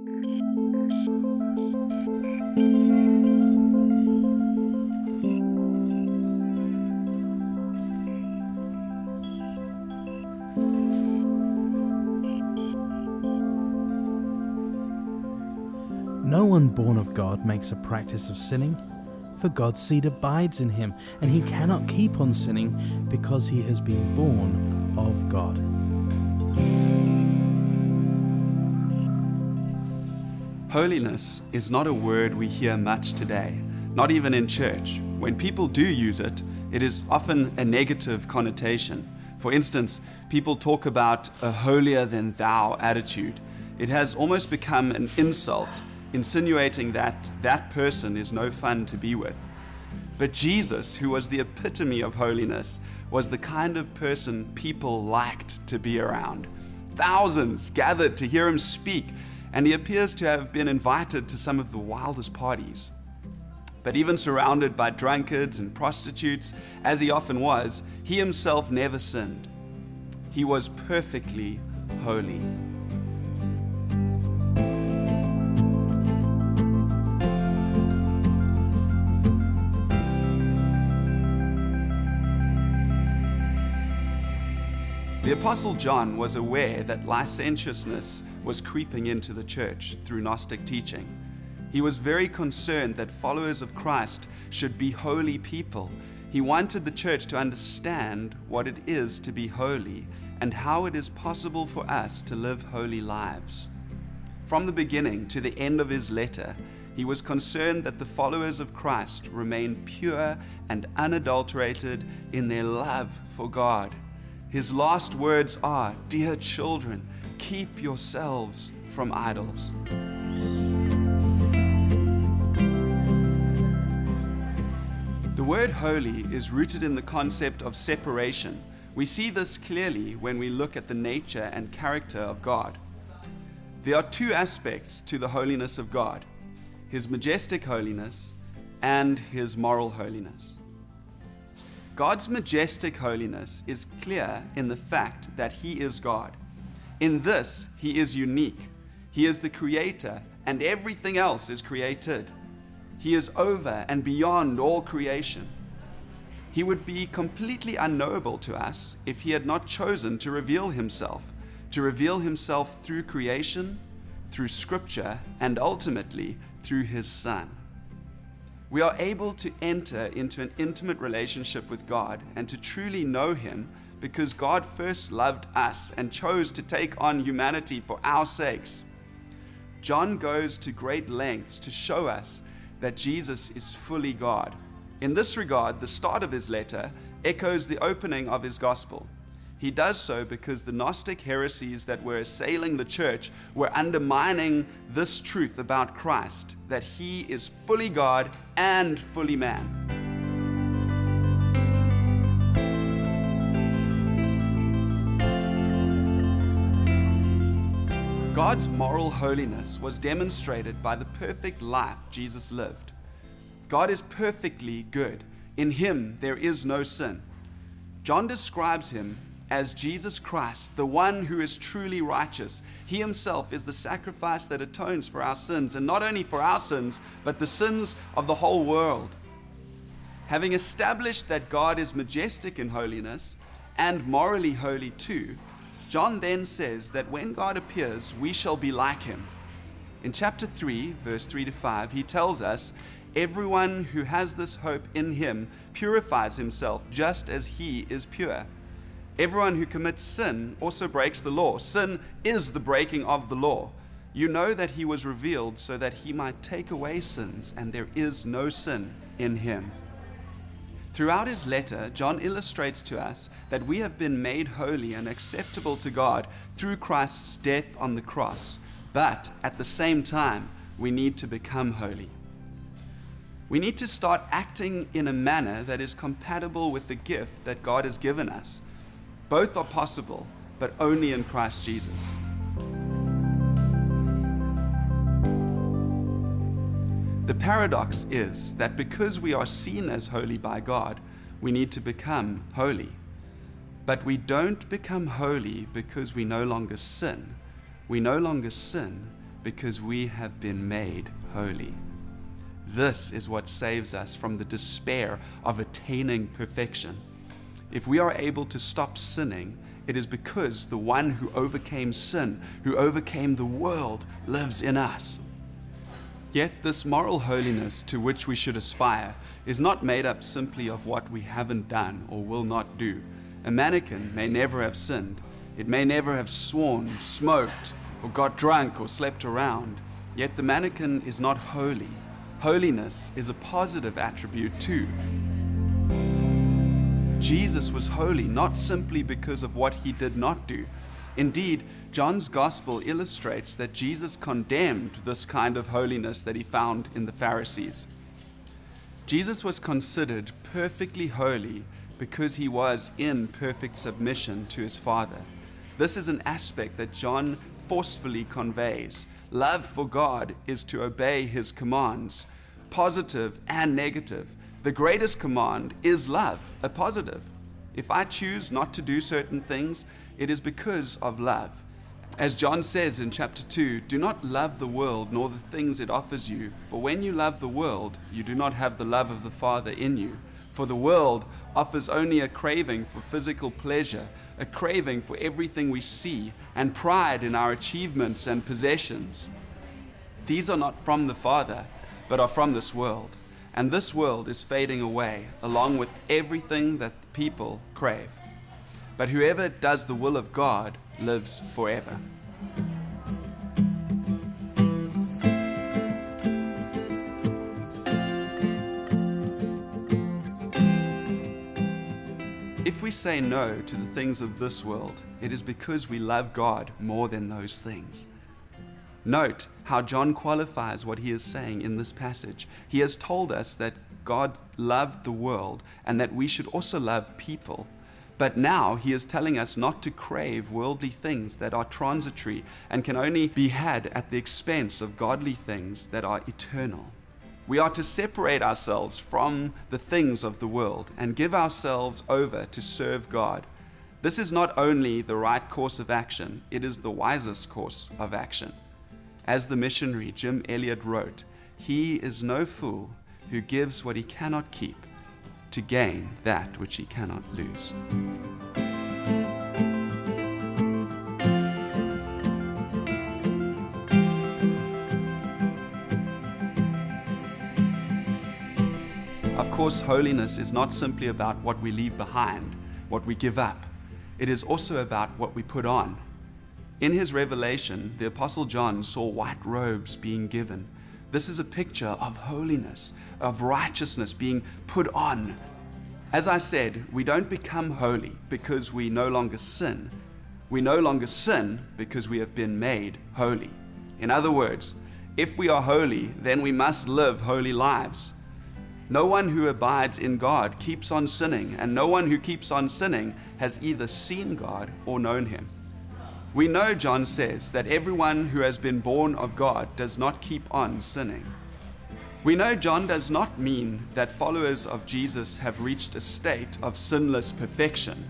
No one born of God makes a practice of sinning, for God's seed abides in him, and he cannot keep on sinning because he has been born of God. Holiness is not a word we hear much today, not even in church. When people do use it, it is often a negative connotation. For instance, people talk about a holier than thou attitude. It has almost become an insult, insinuating that that person is no fun to be with. But Jesus, who was the epitome of holiness, was the kind of person people liked to be around. Thousands gathered to hear him speak, and he appears to have been invited to some of the wildest parties. But even surrounded by drunkards and prostitutes, as he often was, he himself never sinned. He was perfectly holy. The Apostle John was aware that licentiousness was creeping into the church through Gnostic teaching. He was very concerned that followers of Christ should be holy people. He wanted the church to understand what it is to be holy and how it is possible for us to live holy lives. From the beginning to the end of his letter, he was concerned that the followers of Christ remain pure and unadulterated in their love for God. His last words are, "Dear children, keep yourselves from idols." The word holy is rooted in the concept of separation. We see this clearly when we look at the nature and character of God. There are two aspects to the holiness of God: his majestic holiness and his moral holiness. God's majestic holiness is clear in the fact that he is God. In this, he is unique. He is the creator, and everything else is created. He is over and beyond all creation. He would be completely unknowable to us if he had not chosen to reveal himself through creation, through Scripture, and ultimately through his Son. We are able to enter into an intimate relationship with God and to truly know him because God first loved us and chose to take on humanity for our sakes. John goes to great lengths to show us that Jesus is fully God. In this regard, the start of his letter echoes the opening of his gospel. He does so because the Gnostic heresies that were assailing the church were undermining this truth about Christ, that he is fully God and fully man. God's moral holiness was demonstrated by the perfect life Jesus lived. God is perfectly good. In him there is no sin. John describes him as Jesus Christ, the one who is truly righteous. He himself is the sacrifice that atones for our sins, and not only for our sins, but the sins of the whole world. Having established that God is majestic in holiness and morally holy too, John then says that when God appears, we shall be like him. In chapter 3, verse 3-5, he tells us, "Everyone who has this hope in him purifies himself just as he is pure. Everyone who commits sin also breaks the law. Sin is the breaking of the law. You know that he was revealed so that he might take away sins, and there is no sin in him." Throughout his letter, John illustrates to us that we have been made holy and acceptable to God through Christ's death on the cross. But at the same time, we need to become holy. We need to start acting in a manner that is compatible with the gift that God has given us. Both are possible, but only in Christ Jesus. The paradox is that because we are seen as holy by God, we need to become holy. But we don't become holy because we no longer sin. We no longer sin because we have been made holy. This is what saves us from the despair of attaining perfection. If we are able to stop sinning, it is because the one who overcame sin, who overcame the world, lives in us. Yet this moral holiness to which we should aspire is not made up simply of what we haven't done or will not do. A mannequin may never have sinned. It may never have sworn, smoked, or got drunk or slept around. Yet the mannequin is not holy. Holiness is a positive attribute too. Jesus was holy not simply because of what he did not do. Indeed, John's gospel illustrates that Jesus condemned this kind of holiness that he found in the Pharisees. Jesus was considered perfectly holy because he was in perfect submission to his Father. This is an aspect that John forcefully conveys. Love for God is to obey his commands, positive and negative. The greatest command is love, a positive. If I choose not to do certain things, it is because of love. As John says in chapter 2, do not love the world nor the things it offers you, for when you love the world, you do not have the love of the Father in you. For the world offers only a craving for physical pleasure, a craving for everything we see, and pride in our achievements and possessions. These are not from the Father, but are from this world. And this world is fading away, along with everything that the people crave. But whoever does the will of God lives forever. If we say no to the things of this world, it is because we love God more than those things. Note how John qualifies what he is saying in this passage. He has told us that God loved the world and that we should also love people. But now he is telling us not to crave worldly things that are transitory and can only be had at the expense of godly things that are eternal. We are to separate ourselves from the things of the world and give ourselves over to serve God. This is not only the right course of action, it is the wisest course of action. As the missionary Jim Elliot wrote, "He is no fool who gives what he cannot keep to gain that which he cannot lose." Of course, holiness is not simply about what we leave behind, what we give up. It is also about what we put on. In his revelation, the Apostle John saw white robes being given. This is a picture of holiness, of righteousness being put on. As I said, we don't become holy because we no longer sin. We no longer sin because we have been made holy. In other words, if we are holy, then we must live holy lives. No one who abides in God keeps on sinning, and no one who keeps on sinning has either seen God or known him. We know, John says, that everyone who has been born of God does not keep on sinning. We know John does not mean that followers of Jesus have reached a state of sinless perfection,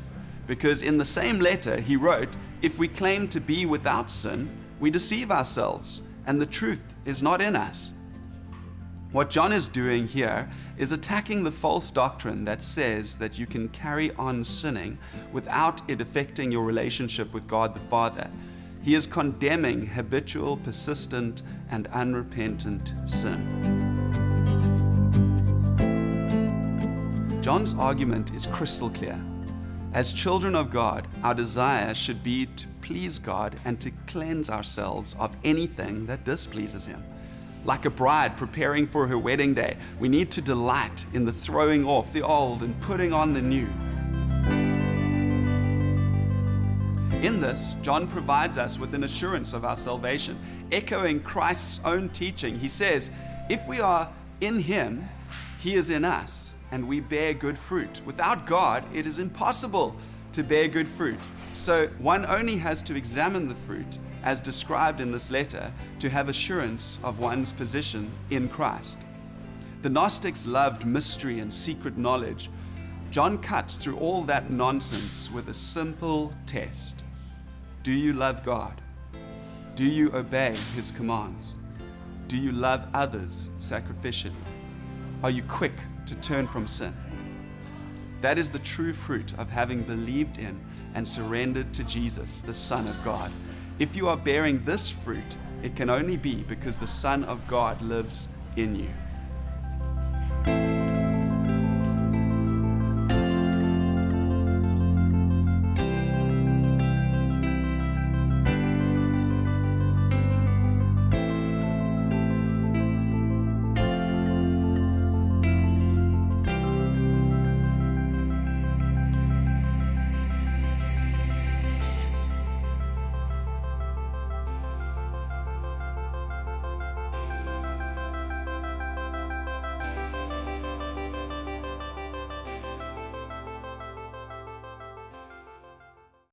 because in the same letter he wrote, if we claim to be without sin, we deceive ourselves, and the truth is not in us. What John is doing here is attacking the false doctrine that says that you can carry on sinning without it affecting your relationship with God the Father. He is condemning habitual, persistent, and unrepentant sin. John's argument is crystal clear. As children of God, our desire should be to please God and to cleanse ourselves of anything that displeases him. Like a bride preparing for her wedding day, we need to delight in the throwing off the old and putting on the new. In this, John provides us with an assurance of our salvation. Echoing Christ's own teaching, he says, if we are in him, he is in us, and we bear good fruit. Without God, it is impossible to bear good fruit. So one only has to examine the fruit, as described in this letter, to have assurance of one's position in Christ. The Gnostics loved mystery and secret knowledge. John cuts through all that nonsense with a simple test. Do you love God? Do you obey his commands? Do you love others sacrificially? Are you quick to turn from sin? That is the true fruit of having believed in and surrendered to Jesus, the Son of God. If you are bearing this fruit, it can only be because the Son of God lives in you.